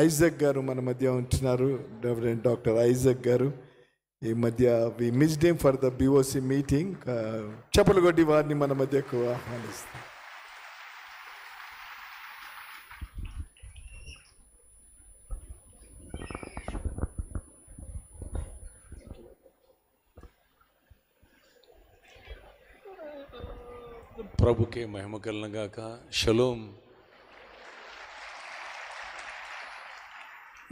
Isaac గారు మన మధ్య ఉంటున్నారు. రెవరెండ్ డాక్టర్ ఐజక్ గారు ఈ మధ్య we missed him for the BOC meeting. చప్పలు కొట్టి వారిని మన మధ్యకు ఆహ్వానిస్తాం. ప్రభుకే మహిమ కలుగుగాక. షలోం.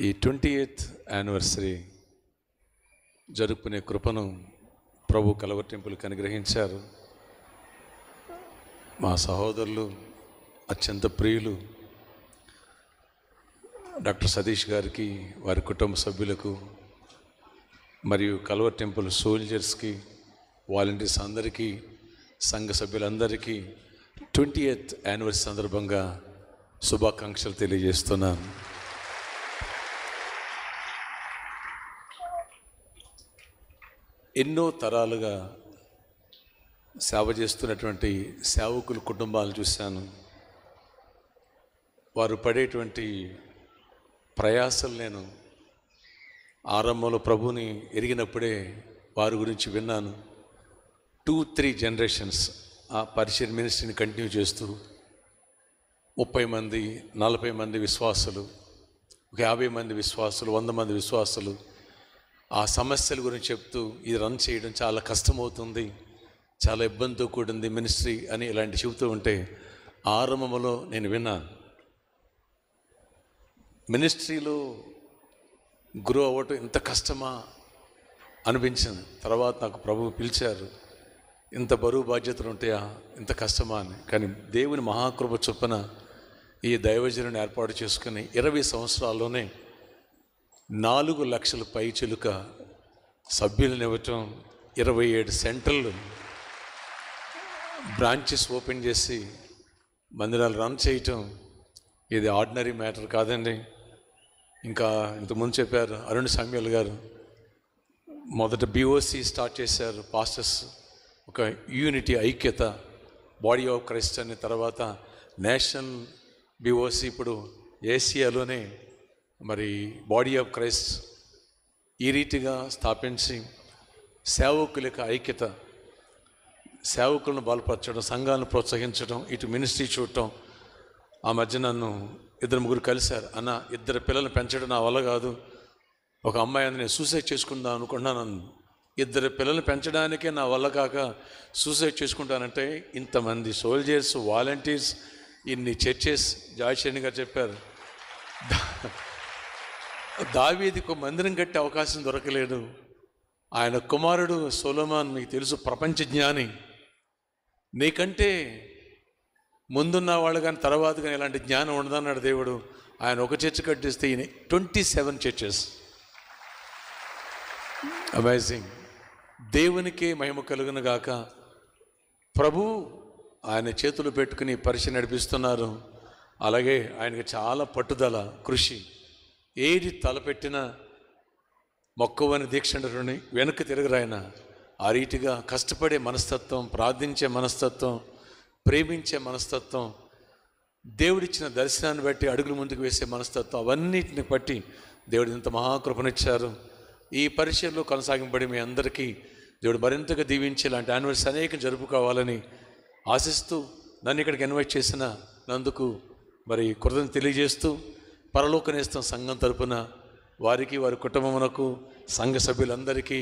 ఈ 28th యానివర్సరీ జరుపుకునే కృపను ప్రభు కలవటింపులకు అనుగ్రహించారు. మా సహోదరులు, అత్యంత ప్రియులు డాక్టర్ సతీష్ గారికి, వారి కుటుంబ సభ్యులకు, మరియు కల్వర్ టెంపుల్ సోల్జర్స్కి, వాలంటీర్స్ అందరికీ, సంఘ సభ్యులందరికీ 20th యానివర్సరీ సందర్భంగా శుభాకాంక్షలు తెలియజేస్తున్నాను. ఎన్నో తరాలుగా సేవ చేస్తున్నటువంటి సేవకుల కుటుంబాలు చూశాను. వారు పడేటువంటి ప్రయాసలు నేను ఆరంభంలో ప్రభుని ఎరిగినప్పుడే వారి గురించి విన్నాను. 2-3 జనరేషన్స్ ఆ పరిచయ మినిస్ట్రీని కంటిన్యూ చేస్తూ 30 మంది 40 మంది విశ్వాసులు, 50 మంది విశ్వాసులు, 100 మంది విశ్వాసులు ఆ సమస్యల గురించి చెప్తూ ఇది రన్ చేయడం చాలా కష్టమవుతుంది, చాలా ఇబ్బందితో కూడింది మినిస్ట్రీ అని ఇలాంటి చెబుతూ ఉంటే ఆరంభంలో నేను విన్నాను. మినిస్ట్రీలో గ్రో అవ్వటం ఇంత కష్టమా అనిపించింది. తర్వాత నాకు ప్రభువు పిలిచారు, ఇంత బరువు బాధ్యతలు ఉంటాయా, ఇంత కష్టమా అని. కానీ దేవుని మహాకృప చొప్పున ఈ దైవజనుని ఏర్పాటు చేసుకుని 20 సంవత్సరాల్లోనే 4 లక్షల పైచిలుక సభ్యులను ఇవ్వటం, 27 సెంట్రల్ బ్రాంచెస్ ఓపెన్ చేసి మందిరాలు రన్ చేయటం ఇది ఆర్డినరీ మ్యాటర్ కాదండి. ఇంకా ఇంతకుముందు చెప్పారు అరుణ్ సామ్యుల్ గారు, మొదట బిఓసి స్టార్ట్ చేశారు పాస్టర్స్, ఒక యూనిటీ, ఐక్యత, బాడీ ఆఫ్ క్రైస్ట్ అని. తర్వాత నేషనల్ బిఓసి, ఇప్పుడు ఏసియాలోనే మరి బాడీ ఆఫ్ క్రైస్ట్ ఈ రీతిగా స్థాపించి సేవకుల యొక్క ఐక్యత, సేవకులను బలపరచడం, సంఘాలను ప్రోత్సహించడం, ఇటు మినిస్ట్రీ చూడటం. ఆ మధ్య నన్ను 2-3 కలిశారు. అన్న, 2 పిల్లలు పెంచడం నా వల్ల కాదు, ఒక అమ్మాయి అని నేను సూసైడ్ చేసుకుందాం అనుకున్నాను. 2 పిల్లలు పెంచడానికే నా వల్ల కాక సూసైడ్ చేసుకుంటానంటే ఇంతమంది సోల్జర్స్, వాలంటీర్స్, ఇన్ని చర్చెస్. జాయిషణి గారు చెప్పారు, దావీదుకు మందిరం కట్టే అవకాశం దొరకలేదు. ఆయన కుమారుడు సొలొమోన్ మీకు తెలుసు, ప్రపంచ జ్ఞాని. నీకంటే ముందున్న వాళ్ళు కానీ తర్వాత కానీ ఇలాంటి జ్ఞానం ఉండదన్నాడు దేవుడు. ఆయన ఒక చర్చ్ కట్టిస్తే ఈయన 27 చర్చెస్. అమేజింగ్. దేవునికే మహిమ కలుగును గాక. ప్రభు ఆయన చేతులు పెట్టుకుని పరిచయం నడిపిస్తున్నారు. అలాగే ఆయనకి చాలా పట్టుదల, కృషి. ఏది తలపెట్టినా మొక్కవని దీక్షని వెనక్కి తిరగరాయన. ఆ రీతిగా కష్టపడే మనస్తత్వం, ప్రార్థించే మనస్తత్వం, ప్రేమించే మనస్తత్వం, దేవుడిచ్చిన దర్శనాన్ని బట్టి అడుగులు ముందుకు వేసే మనస్తత్వం, అవన్నిటిని బట్టి దేవుడు ఇంత మహాకృపనిచ్చారు. ఈ పరిచయంలో కొనసాగింపబడి మీ అందరికీ దేవుడు మరింతగా దీవించి ఇలాంటి యానివర్సరీ అనేక జరుపుకోవాలని ఆశిస్తూ నన్ను ఇక్కడికి ఇన్వైట్ చేసిన నందుకు మరి కృతజ్ఞత తెలియజేస్తూ, పరలోకనేస్తం సంఘం తరపున వారికి, వారి కుటుంబమునకు, సంఘ సభ్యులందరికీ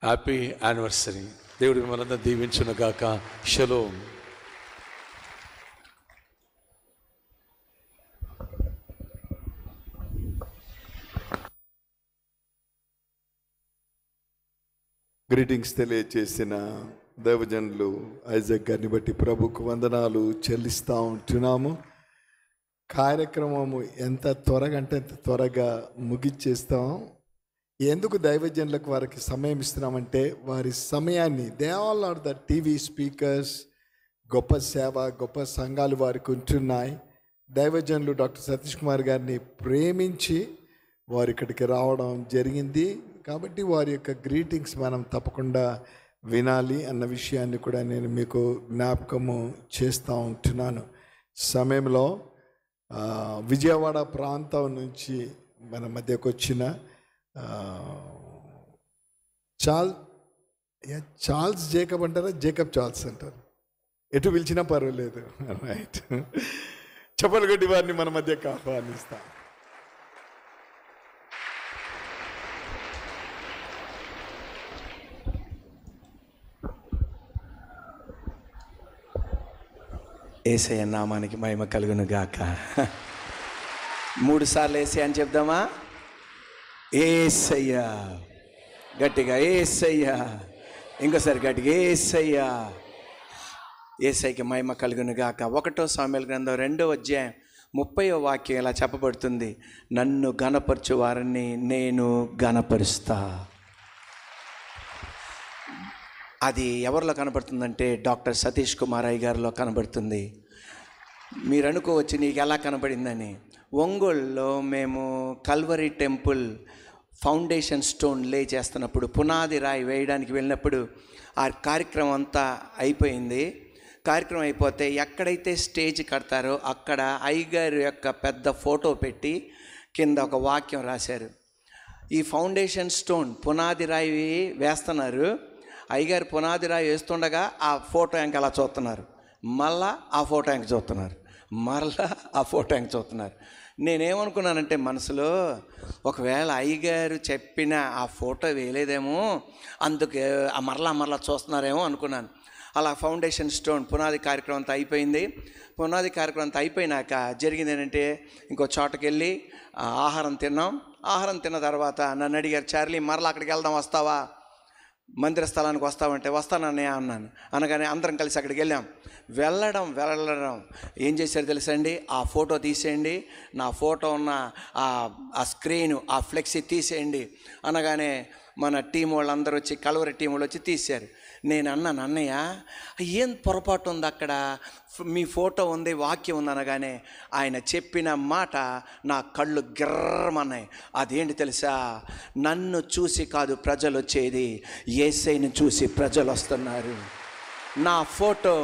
హ్యాపీ యానివర్సరీ. దేవుడు మిమ్మల్ని దీవించును గాక. షలోం. గ్రీటింగ్స్ తెలియచేసిన దైవజనులు ఐజక్ గారిని బట్టి ప్రభుకు వందనాలు చెల్లిస్తూ ఉంటున్నాము. కార్యక్రమము ఎంత త్వరగా అంటే అంత త్వరగా ముగిచ్చేస్తాం. ఎందుకు దైవజనులకు వారికి సమయం ఇస్తున్నామంటే వారి సమయాన్ని, they all are the TV speakers, గొప్ప సేవ, గొప్ప సంఘాలు వారికి ఉంటున్నాయి. దైవజనులు డాక్టర్ సతీష్ కుమార్ గారిని ప్రేమించి వారు ఇక్కడికి రావడం జరిగింది. కాబట్టి వారి యొక్క గ్రీటింగ్స్ మనం తప్పకుండా వినాలి అన్న విషయాన్ని కూడా నేను మీకు జ్ఞాపకము చేస్తూ ఉంటున్నాను. సమయంలో విజయవాడ ప్రాంతం నుంచి మన మధ్యకు వచ్చిన చార్ల్స్ జేకబ్ అంటారా, జేకబ్ చార్ల్స్ అంటారు, ఎటు పిలిచినా పర్వాలేదు. రైట్, చప్పలు కొట్టి వారిని మన మధ్యకు ఆహ్వానిస్తాం. యేసయ్య నామానికి మహిమ కలుగును గాక. 3 సార్లు యేసయ్య అని చెప్దామా? యేసయ్య, గట్టిగా యేసయ్య, ఇంకోసారి గట్టిగా యేసయ్య. యేసయ్యకి మహిమ కలుగును గాక. 1 సామెల గ్రంథం 2వ అధ్యాయం 30వ వాక్యం ఇలా చెప్పబడుతుంది, నన్ను గణపరచు వారిని నేను గణపరుస్తా. అది ఎవరిలో కనబడుతుందంటే డాక్టర్ సతీష్ కుమార్ అయ్య గారిలో కనబడుతుంది. మీరు అనుకోవచ్చు నీకు ఎలా కనబడిందని. ఒంగోలులో మేము కల్వరీ టెంపుల్ ఫౌండేషన్ స్టోన్ లే చేస్తున్నప్పుడు, పునాది రాయి వేయడానికి వెళ్ళినప్పుడు ఆ కార్యక్రమం అంతా అయిపోయింది. కార్యక్రమం అయిపోతే ఎక్కడైతే స్టేజ్ కడతారో అక్కడ అయ్యగారు యొక్క పెద్ద ఫోటో పెట్టి కింద ఒక వాక్యం రాశారు. ఈ ఫౌండేషన్ స్టోన్ పునాది రాయి వేస్తున్నారు, అయ్యగారు పునాది రాయి వేస్తుండగా ఆ ఫోటో యాంక్ అలా చూస్తున్నారు, మళ్ళా ఆ ఫోటో యాంక్ చూస్తున్నారు, మరలా ఆ ఫోటో యాంక్ చూస్తున్నారు. నేనేమనుకున్నానంటే మనసులో, ఒకవేళ అయ్యగారు చెప్పిన ఆ ఫోటో వేయలేదేమో, అందుకే మరలా చూస్తున్నారేమో అనుకున్నాను. అలా ఫౌండేషన్ స్టోన్ పునాది కార్యక్రమం అంతా అయిపోయింది. పునాది కార్యక్రమం అంతా అయిపోయినాక జరిగింది ఏంటంటే, ఇంకో చోటకి వెళ్ళి ఆహారం తిన్నాం. ఆహారం తిన్న తర్వాత నన్ను అడిగారు, చార్లీ మరలా అక్కడికి వెళ్దాం, వస్తావా, మందిర స్థలానికి వస్తామంటే వస్తానన్నయ్య అన్నాను. అనగానే అందరం కలిసి అక్కడికి వెళ్ళడం ఏం చేశారు తెలుసండి, ఆ ఫోటో తీసేయండి, నా ఫోటో ఉన్న ఆ స్క్రీను ఆ ఫ్లెక్సీ తీసేయండి అనగానే మన టీం వాళ్ళందరూ వచ్చి, కలవరి టీం వాళ్ళు వచ్చి తీశారు. నేను అన్నాను, అన్నయ్య ఏం పొరపాటు ఉంది అక్కడ, మీ ఫోటో ఉంది, వాక్యం ఉంది అనగానే ఆయన చెప్పిన మాట నా కళ్ళు గిర్రమన్నాయి. అదేంటి తెలుసా, నన్ను చూసి కాదు ప్రజలు వచ్చేది, యేసయ్యను చూసి ప్రజలు వస్తున్నారు. నా ఫోటో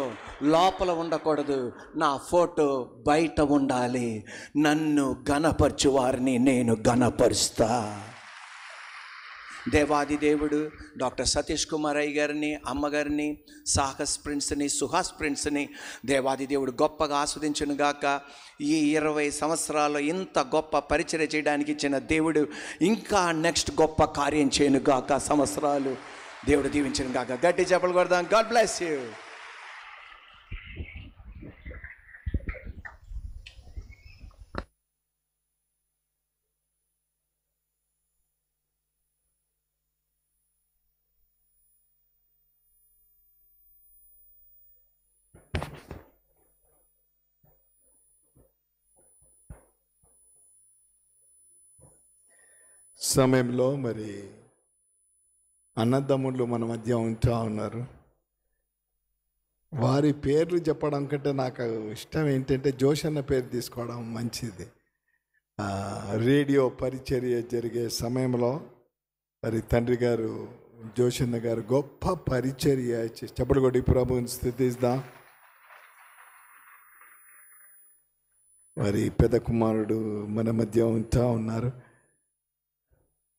లోపల ఉండకూడదు, నా ఫోటో బయట ఉండాలి. నన్ను గణపరచు వారిని నేను గణపరుస్తా. దేవాది దేవుడు డాక్టర్ సతీష్ కుమార్ అయ్య గారిని, అమ్మగారిని, సాహస్ ప్రిన్స్ని, సుహాస్ ప్రిన్స్ని దేవాది దేవుడు గొప్పగా ఆస్వాదించును గాక. ఈ 20 సంవత్సరాలు ఇంత గొప్ప పరిచర్య చేయడానికి ఇచ్చిన దేవుడు ఇంకా నెక్స్ట్ గొప్ప కార్యం చేయను గాక. సంవత్సరాలు దేవుడు దీవించను గాక. గట్టి చెప్పలు కొడదాం. God bless you. సమయంలో మరి అన్నదమ్ముళ్ళు మన మధ్య ఉంటా ఉన్నారు. వారి పేర్లు చెప్పడం కంటే నాకు ఇష్టం ఏంటంటే జోష్ అన్న పేరు తీసుకోవడం మంచిది. రేడియో పరిచర్య జరిగే సమయంలో మరి తండ్రి గారు జోషన్న గారు గొప్ప పరిచర్య చెప్పడు కొట్టి ప్రభువుని స్తుతిద్దాం. మరి పెద్ద కుమారుడు మన మధ్య ఉంటా ఉన్నారు.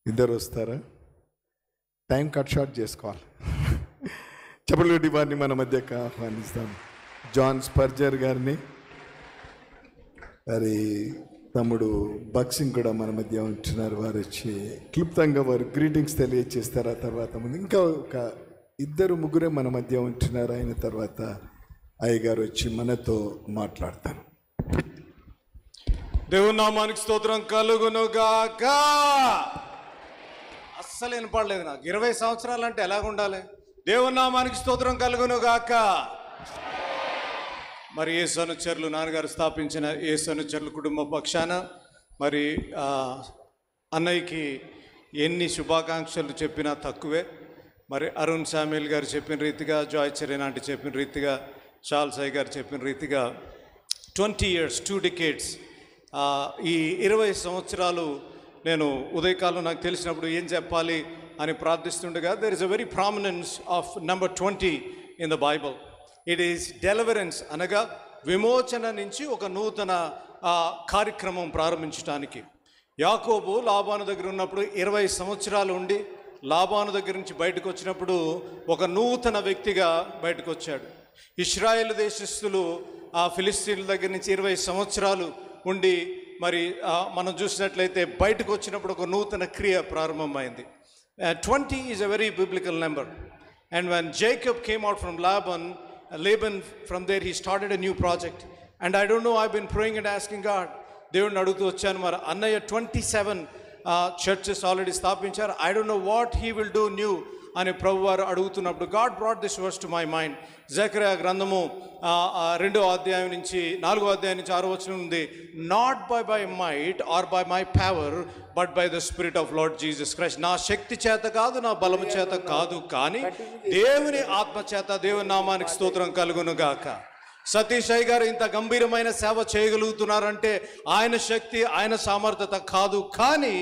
ఇద్దరు వస్తారా? టైం కట్ షార్ట్ చేసుకోవాలి. చెప్పలు కొట్టి వారిని మన మధ్యకు ఆహ్వానిస్తాం. జాన్ స్పర్జర్ గారిని, మరి తమ్ముడు బక్సింగ్ కూడా మన మధ్య ఉంటున్నారు. వారు వచ్చి క్లుప్తంగా వారు గ్రీటింగ్స్ తెలియజేస్తారు. ఆ తర్వాత ముందు ఇంకా ఒక 2-3 మన మధ్య ఉంటున్నారు. అయిన తర్వాత అయ్యగారు వచ్చి మనతో మాట్లాడతారు. దేవుని నామానికి స్తోత్రం కలుగును గాక. అస్సలు వినపడలేదు నాకు. 20 సంవత్సరాలు అంటే ఎలాగ ఉండాలి? దేవుని నామానికి స్తోత్రం కలుగును గాక. మరి యేసు అనుచరులు నాన్నగారు స్థాపించిన యేసు అనుచరులు కుటుంబ పక్షాన మరి అన్నయ్యకి ఎన్ని శుభాకాంక్షలు చెప్పినా తక్కువే. మరి అరుణ్ శామ్యుల్ గారు చెప్పిన రీతిగా, జాయ్ చరణ్ ఆంటీ చెప్పిన రీతిగా, చార్ల్స్ అయ్య గారు చెప్పిన రీతిగా 20 years 2 decades ఈ 20 సంవత్సరాలు నేను ఉదయకాలం నాకు తెలిసినప్పుడు ఏం చెప్పాలి అని ప్రార్థిస్తుండగా, there is a very prominence of number 20 in the Bible. It is deliverance, అనగా విమోచన నుంచి ఒక నూతన కార్యక్రమం ప్రారంభించడానికి. యాకోబు లాబాను దగ్గర ఉన్నప్పుడు 20 సంవత్సరాలు ఉండి లాబాను దగ్గర నుంచి బయటకు వచ్చినప్పుడు ఒక నూతన వ్యక్తిగా బయటకు వచ్చాడు. ఇశ్రాయేలు దేశస్థులు ఆ ఫిలిస్తీన్ల దగ్గర నుంచి 20 సంవత్సరాలు ఉండి మరి మనం చూసినట్లయితే బయటకు వచ్చినప్పుడు ఒక నూతన క్రియ ప్రారంభమైంది. 20 is a very biblical number. And when Jacob came out from Laban, from there he started a new project. And I don't know, I've been praying and asking God, దేవుడిని అడుగుతూ వచ్చాను, మరి అన్నయ్య 27 చర్చెస్ ఆల్రెడీ స్థాపించారు, I don't know what he will do new అని ప్రభు వారు అడుగుతున్నప్పుడు God brought this verse to my mind. జకర్యా గ్రంథము 2వ అధ్యాయం నుంచి 4వ అధ్యాయం నుంచి 6వ వచనం ఉంది, not by might or by my power but by the spirit of Lord Jesus Christ. నా శక్తి చేత కాదు, నా బలము చేత కాదు, కానీ దేవుని ఆత్మ చేత. దేవుని నామానికి స్తోత్రం కలుగును గాక. సతీష్ అయ్య గారు ఇంత గంభీరమైన సేవ చేయగలుగుతున్నారంటే ఆయన శక్తి, ఆయన సామర్థ్యత కాదు, కానీ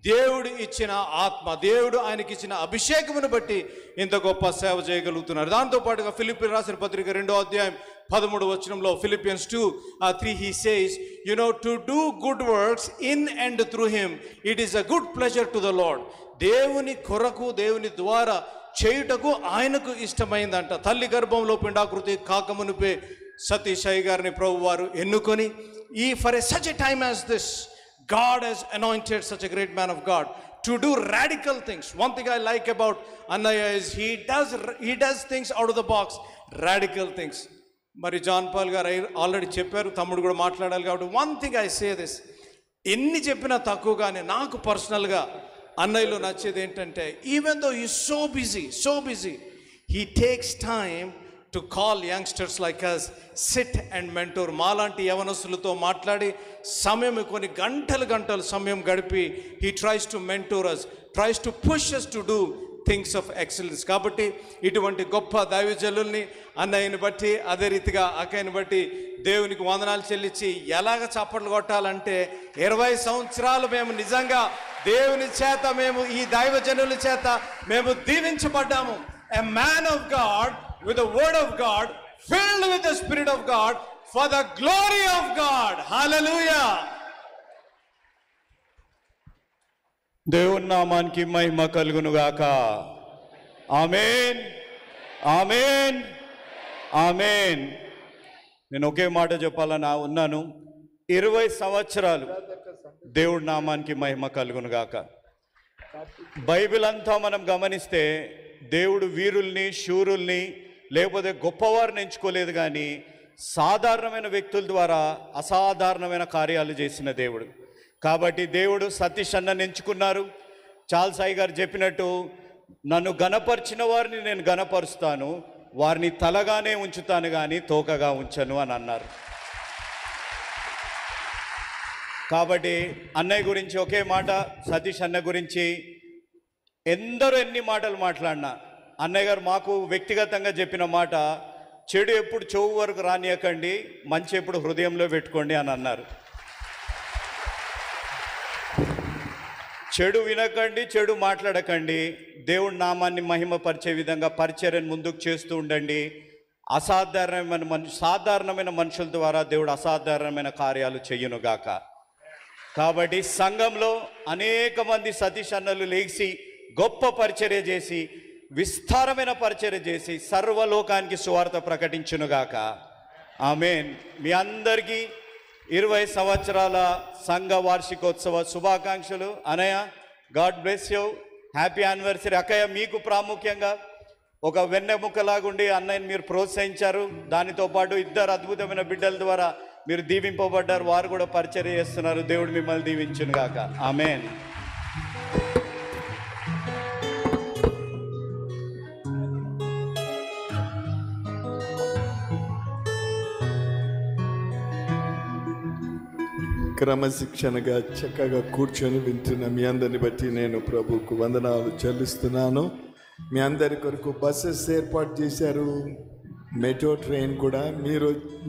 దేవుడు ఇచ్చిన ఆత్మ, దేవుడు ఆయనకి ఇచ్చిన అభిషేకమును బట్టి ఇంత గొప్ప సేవ చేయగలుగుతున్నారు. దాంతోపాటుగా ఫిలిప్పీయులకు రాసిన పత్రిక 2వ అధ్యాయం 13వ వచనంలో Philippians 2:3 he says, you know, to do good works in and through him, it is a good pleasure to the Lord. దేవుని కొరకు, దేవుని ద్వారా చేయుటకు ఆయనకు ఇష్టమైందంట. తల్లి గర్భంలో పిండాకృతి కాకమునిపే సతీష్ అయ్య గారిని ప్రభు వారు ఎన్నుకొని for such a time as this, God has anointed such a great man of God to do radical things. One thing I like about Annaya is he does things out of the box, radical things. మరి John Paul గారు already చెప్పారు, తమ్ముడు కూడా మాట్లాడాలి కాబట్టి one thing I say this, ఎన్ని చెప్పినా తక్కువగానే నాకు పర్సనల్గా అన్నయ్యలో నచ్చేది ఏంటంటే, even though is so busy he takes time to call youngsters like us, sit and mentor. మాలాంటి యవనస్తులతో మాట్లాడి సమయం కొన్ని గంటలు సమయం గడిపి he tries to mentor us, tries to push us to do things of excellence. కాబట్టి ఇటువంటి గొప్ప దైవజనుల్ని అన్నయ్యని బట్టి, అదే రీతిగా అక్కయ్యని బట్టి దేవునికి వందనాలు చెల్లించి ఎలాగ చప్పట్లు కొట్టాలంటే 20 సంవత్సరాలు మేము నిజంగా దేవుని చేత, మేము ఈ దైవజనుల చేత మేము దీవించబడ్డాము. A man of God with the word of God, filled with the spirit of God, for the glory of God. Hallelujah. దేవుని నామానికి మహిమ కలుగును గాక. ఆమేన్, ఆమేన్, ఆమేన్. నేను ఒకే మాట చెప్పాలని ఉన్నాను, 20 సంవత్సరాలు దేవుడి నామానికి మహిమ కలుగును గాక. బైబిల్ అంతా మనం గమనిస్తే దేవుడు వీరుల్ని, శూరుల్ని, లేకపోతే గొప్పవారిని ఎంచుకోలేదు, కానీ సాధారణమైన వ్యక్తుల ద్వారా అసాధారణమైన కార్యాలు చేసిన దేవుడు. కాబట్టి దేవుడు సతీష్ అన్నని ఎంచుకున్నారు. చార్ల్స్ అయ్య గారు చెప్పినట్టు, నన్ను గణపరిచిన వారిని నేను గణపరుస్తాను, వారిని తలగానే ఉంచుతాను కానీ తోకగా ఉంచను అని అన్నారు. కాబట్టి అన్నయ్య గురించి ఒకే మాట, సతీష్ అన్న గురించి ఎందరో ఎన్ని మాటలు మాట్లాడినా, అన్నయ్య గారు మాకు వ్యక్తిగతంగా చెప్పిన మాట, చెడు ఎప్పుడు చెవు వరకు రానియకండి, మంచి ఎప్పుడు హృదయంలో పెట్టుకోండి అని అన్నారు. చెడు వినకండి, చెడు మాట్లాడకండి, దేవుడి నామాన్ని మహిమపరిచే విధంగా పరిచర్యను ముందుకు చేస్తూ ఉండండి. సాధారణమైన మనుషుల ద్వారా దేవుడు అసాధారణమైన కార్యాలు చెయ్యునుగాక. కాబట్టి సంఘంలో అనేక మంది సతీష్ అన్నలు లేచి గొప్ప పరిచర్య చేసి, విస్తారమైన పరిచర్య చేసి సర్వలోకానికి సువార్త ప్రకటించునుగాక. ఆమేన్. మీ అందరికీ 20 సంవత్సరాల సంఘ వార్షికోత్సవ శుభాకాంక్షలు. అనయ్య, God bless you, happy anniversary. అక్కయ్య, మీకు ప్రాముఖ్యంగా ఒక వెన్నెముకలాగుండి అన్నయ్యని మీరు ప్రోత్సహించారు. దానితో పాటు 2 అద్భుతమైన బిడ్డల ద్వారా మీరు దీవింపబడ్డారు, వారు కూడా పరిచర్య చేస్తున్నారు. దేవుడు మిమ్మల్ని దీవించునుగాక. ఆమేన్. క్రమశిక్షణగా చక్కగా కూర్చొని వింటున్న మీ అందరిని బట్టి నేను ప్రభువుకు వందనాలు చెల్లిస్తున్నాను. మీ అందరి కొరకు బస్సెస్ ఏర్పాటు చేశారు, మెట్రో ట్రైన్ కూడా.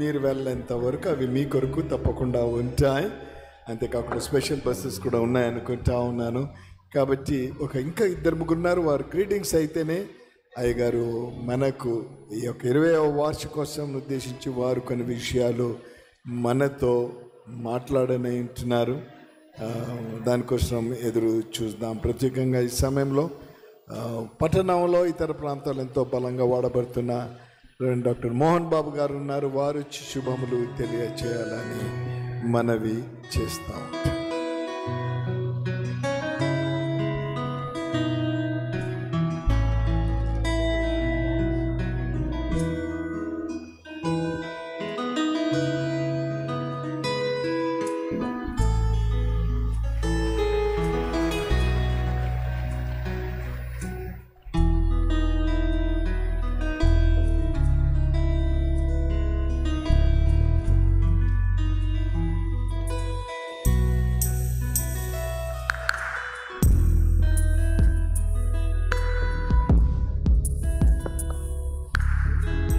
మీరు వెళ్ళేంత వరకు అవి మీ కొరకు తప్పకుండా ఉంటాయి. అంతేకాకుండా స్పెషల్ బస్సెస్ కూడా ఉన్నాయనుకుంటా ఉన్నాను. కాబట్టి ఇంకా 2 ఉన్నారు, వారు గ్రీటింగ్స్ అయితేనే అయ్యగారు మనకు ఈ యొక్క 20వ వార్షికోత్సవం ఉద్దేశించి వారు కొన్ని విషయాలు మనతో మాట్లాడని ఉంటున్నారు. దానికోసం ఎదురు చూద్దాం. ప్రత్యేకంగా ఈ సమయంలో పట్టణంలో ఇతర ప్రాంతాలు ఎంతో బలంగా వాడబడుతున్న డాక్టర్ మోహన్ బాబు గారు ఉన్నారు. వారు శుభములు తెలియచేయాలని మనవి చేస్తాం.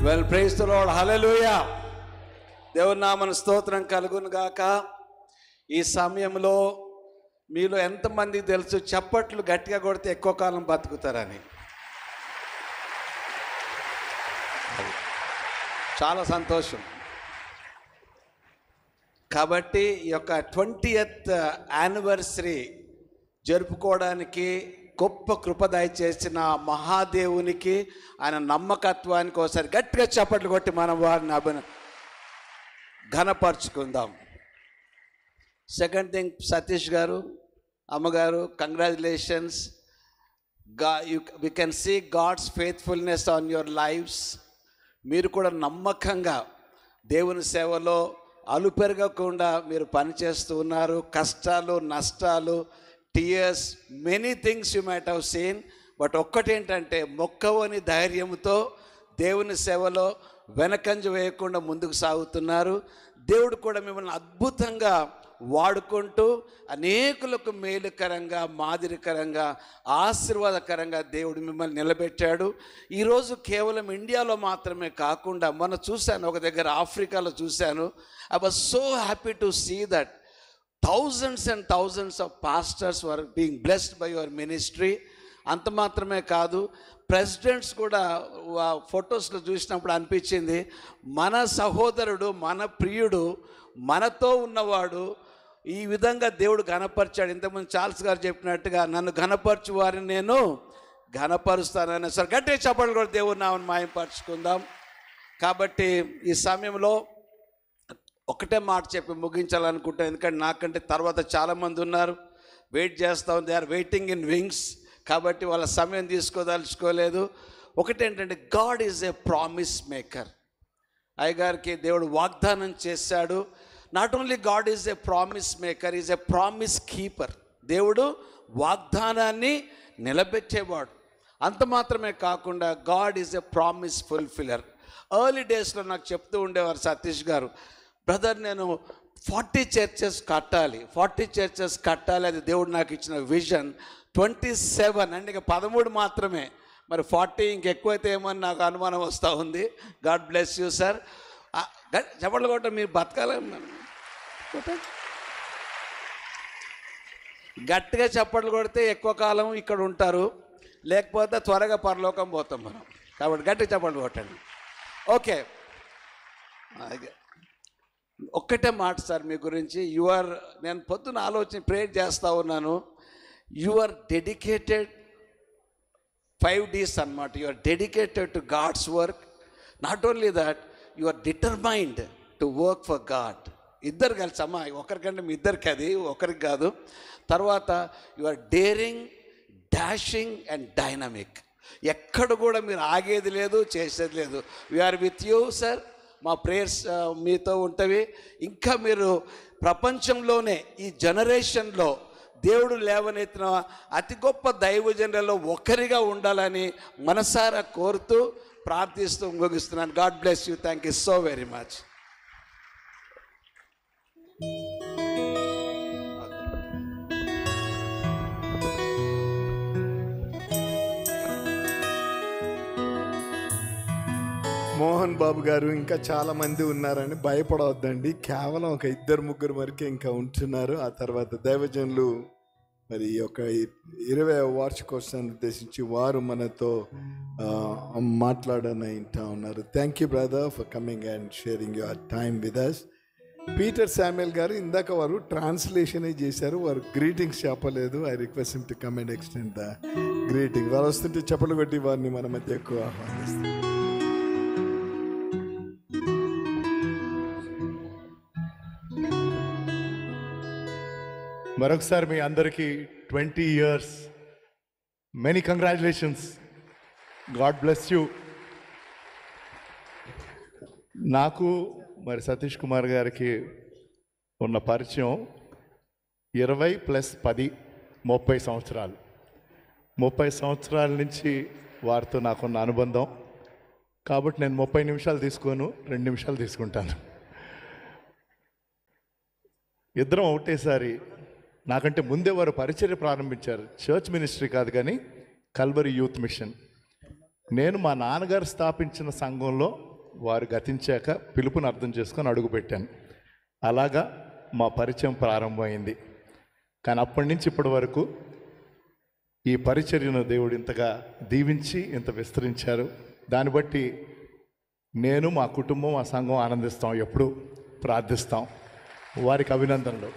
వెల్, ప్రైజ్ ది లార్డ్, హల్లెలూయా. దేవుని నామమున స్తోత్రం కలుగును గాక. ఈ సమయంలో మీలో ఎంతమందికి తెలుసు చప్పట్లు గట్టిగా కొడితే ఎక్కువ కాలం బతుకుతారని? చాలా సంతోషం. కాబట్టి ఈ యొక్క 20th యానివర్సరీ జరుపుకోవడానికి గొప్ప కృప దయచేసిన మహాదేవునికి, ఆయన నమ్మకత్వానికి ఒకసారి గట్టిగా చప్పట్లు కొట్టి మనం వారిని ఘనపరుచుకుందాం. సెకండ్ థింగ్, సతీష్ గారు, అమ్మగారు, congratulations. We can see God's faithfulness on your lives. మీరు కూడా నమ్మకంగా దేవుని సేవలో అలుపెరగకుండా మీరు పనిచేస్తూ ఉన్నారు. కష్టాలు, నష్టాలు, tears, many things you might have seen. But ఒక్కటేంటంటే మొక్కవని ధైర్యంతో దేవుని సేవలో వెనకంజ వేయకుండా ముందుకు సాగుతున్నారు. దేవుడు కూడా మిమ్మల్ని అద్భుతంగా వాడుకుంటూ అనేకులకు మేలుకరంగా, మాదిరికరంగా, ఆశీర్వాదకరంగా దేవుడు మిమ్మల్ని నిలబెట్టాడు. ఈరోజు కేవలం ఇండియాలో మాత్రమే కాకుండా మొన్న చూశాను, ఒక దగ్గర ఆఫ్రికాలో చూశాను. I was so happy to see that thousands and thousands of pastors were being blessed by your ministry. అంత మాత్రమే కాదు, ప్రెసిడెంట్స్ కూడా ఫొటోస్లో చూసినప్పుడు అనిపించింది, మన సహోదరుడు, మన ప్రియుడు, మనతో ఉన్నవాడు ఈ విధంగా దేవుడు ఘనపరిచాడు. ఇంతకుముందు చార్ల్స్ గారు చెప్పినట్టుగా నన్ను ఘనపరచు వారిని నేను ఘనపరుస్తానని. సరే గట్టిగా చెప్పండి కూడా దేవుని నామమున మహిమపరచుకుందాం. కాబట్టి ఈ సమయంలో ఒకటే మాట చెప్పి ముగించాలనుకుంటాను, ఎందుకంటే నాకంటే తర్వాత చాలామంది ఉన్నారు, వెయిట్ చేస్తూ ఉంది. They are waiting in wings. కాబట్టి వాళ్ళ సమయం తీసుకోదలుచుకోలేదు. ఒకటేంటంటే, God is a promise maker. అయ్యగారికి దేవుడు వాగ్దానం చేశాడు. Not only God is a promise maker, is a promise keeper. దేవుడు వాగ్దానాన్ని నిలబెట్టేవాడు. అంత మాత్రమే కాకుండా God is a promise fulfiller. Early డేస్లో నాకు చెప్తూ ఉండేవారు సతీష్ గారు, బ్రదర్ నేను 40 చర్చెస్ కట్టాలి, 40 చర్చెస్ కట్టాలి, అది దేవుడు నాకు ఇచ్చిన విజన్. 27 అంటే ఇక 13 మాత్రమే, మరి 40 ఇంకెక్కువైతే ఏమని నాకు అనుమానం వస్తూ ఉంది. God bless you sir. చెప్పండి కొట్ట, మీరు బతకాలి, గట్టిగా చప్పట్లు కొడితే ఎక్కువ కాలం ఇక్కడ ఉంటారు, లేకపోతే త్వరగా పరలోకం పోతాం మనం. కాబట్టి గట్టిగా చప్పట్లు కొట్టండి. ఓకే, ఒక్కటే మాట సార్ మీ గురించి. నేను పొద్దున ఆలోచన ప్రేర్ చేస్తూ ఉన్నాను. యు ఆర్ డెడికేటెడ్ 5 Ds అన్నమాట. You are dedicated to God's work. Not only that, you are determined to work for God. ఇద్దరు కలిసి అమ్మా, ఒకరికంటే మీ ఇద్దరికి, అది ఒకరికి కాదు. తర్వాత you are daring, dashing and dynamic. ఎక్కడ కూడా మీరు ఆగేది లేదు, చేసేది లేదు. We are with you sir. మా ప్రేయర్స్ మీతో ఉంటవి. ఇంకా మీరు ప్రపంచంలోనే ఈ జనరేషన్లో దేవుడు లేవనెత్తిన అతి గొప్ప దైవజనులలో ఒకరిగా ఉండాలని మనసారా కోరుతూ ప్రార్థిస్తూ ముగిస్తున్నాను. God bless you. Thank you so very much. Mohan Babu గారు ఇంకా చాలామంది ఉన్నారని భయపడవద్దండి. కేవలం ఒక 2-3 వరకే ఇంకా ఉంటున్నారు. ఆ తర్వాత దైవజనులు మరి ఒక 20వ వార్షికోత్సవాన్ని ఉద్దేశించి వారు మనతో మాట్లాడని వింటా ఉన్నారు. Thank you brother for coming and sharing your time with us. Peter Samuel గారు ఇందాక వారు ట్రాన్స్లేషన్ చేశారు, వారు గ్రీటింగ్స్ చెప్పలేదు. I request him to come and extend the greeting. వారు వస్తుంటే చెప్పలు కొట్టి వారిని మన మధ్య ఎక్కువ ఆహ్వానిస్తాం. మరొకసారి మీ అందరికీ 20 years many congratulations. God bless you. నాకు మరి సతీష్ కుమార్ గారికి ఉన్న పరిచయం 20 + 10 30 సంవత్సరాలు. 30 సంవత్సరాల నుంచి వారితో నాకున్న అనుబంధం. కాబట్టి నేను 30 నిమిషాలు తీసుకోను, 2 నిమిషాలు తీసుకుంటాను. ఇద్దరం ఒకటేసారి, నాకంటే ముందే వారు పరిచర్య ప్రారంభించారు. చర్చ్ మినిస్ట్రీ కాదు కానీ కల్వరీ యూత్ మిషన్. నేను మా నాన్నగారు స్థాపించిన సంఘంలో వారు గతించాక పిలుపుని అర్థం చేసుకొని అడుగుపెట్టాను. అలాగా మా పరిచయం ప్రారంభమైంది. కానీ అప్పటి నుంచి ఇప్పటి వరకు ఈ పరిచర్యను దేవుడు ఇంతగా దీవించి ఇంత విస్తరించారు. దాన్ని బట్టి నేను, మా కుటుంబం, మా సంఘం ఆనందిస్తాం, ఎప్పుడూ ప్రార్థిస్తాం. వారికి అభినందనలు.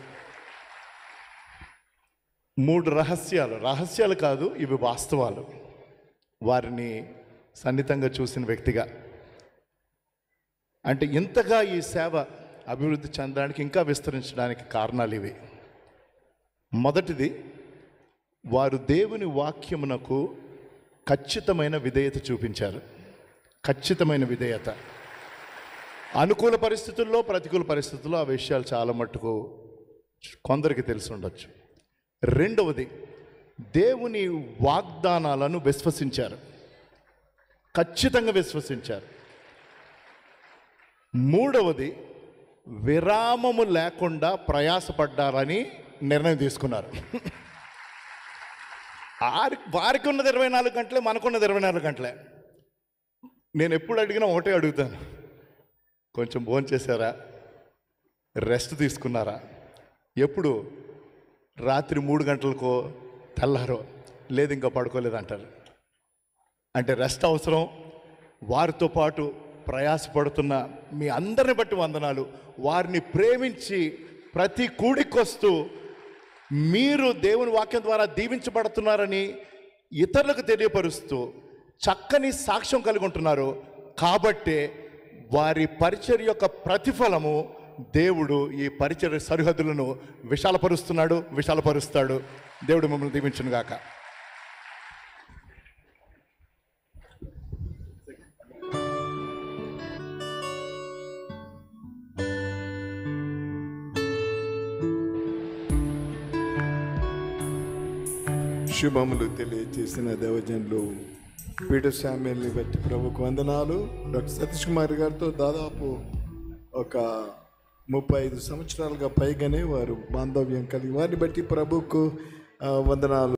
3 రహస్యాలు కాదు, ఇవి వాస్తవాలు. వారిని సన్నిహితంగా చూసిన వ్యక్తిగా, అంటే ఇంతగా ఈ సేవ అభివృద్ధి చెందడానికి, ఇంకా విస్తరించడానికి కారణాలు ఇవి. మొదటిది, వారు దేవుని వాక్యమునకు ఖచ్చితమైన విధేయత చూపించారు. ఖచ్చితమైన విధేయత. అనుకూల పరిస్థితుల్లో, ప్రతికూల పరిస్థితుల్లో ఆ విషయాలు చాలా మట్టుకు కొందరికి తెలిసి ఉండొచ్చు. రెండవది, దేవుని వాగ్దానాలను విశ్వసించారు, ఖచ్చితంగా విశ్వసించారు. మూడవది, విరామము లేకుండా ప్రయాసపడ్డారని నిర్ణయం తీసుకున్నారు. వారికి ఉన్నది 24 గంటలే, మనకున్నది 24 గంటలే. నేను ఎప్పుడు అడిగినా ఒకటే అడుగుతాను, కొంచెం భోంచేశారా, రెస్ట్ తీసుకున్నారా? ఎప్పుడు? రాత్రి 3 గంటలకో తెల్లారో, లేదు ఇంకా పడుకోలేదంటారు. అంటే రెస్ట్ అవసరం. వారితో పాటు ప్రయాసపడుతున్న మీ అందరిని బట్టి వందనాలు. వారిని ప్రేమించి ప్రతి కూడికొస్తూ మీరు దేవుని వాక్యం ద్వారా దీవించబడుతున్నారని ఇతరులకు తెలియపరుస్తూ చక్కని సాక్ష్యం కలిగి ఉంటున్నారు. కాబట్టే వారి పరిచర్య యొక్క ప్రతిఫలము దేవుడు ఈ పరిచర్య సరిహద్దులను విశాలపరుస్తాడు. దేవుడు మిమ్మల్ని దీవించును గాక. శుభములు తెలియజేసిన దేవజనులు పీటర్ శామ్యుయల్ని బట్టి ప్రభుకు వందనాలు. డాక్టర్ సతీష్ కుమార్ గారితో దాదాపు ఒక 35 సంవత్సరాలుగా పైగానే వారు బాంధవ్యం కలిగి, వారిని బట్టి ప్రభుకు వందనాలు.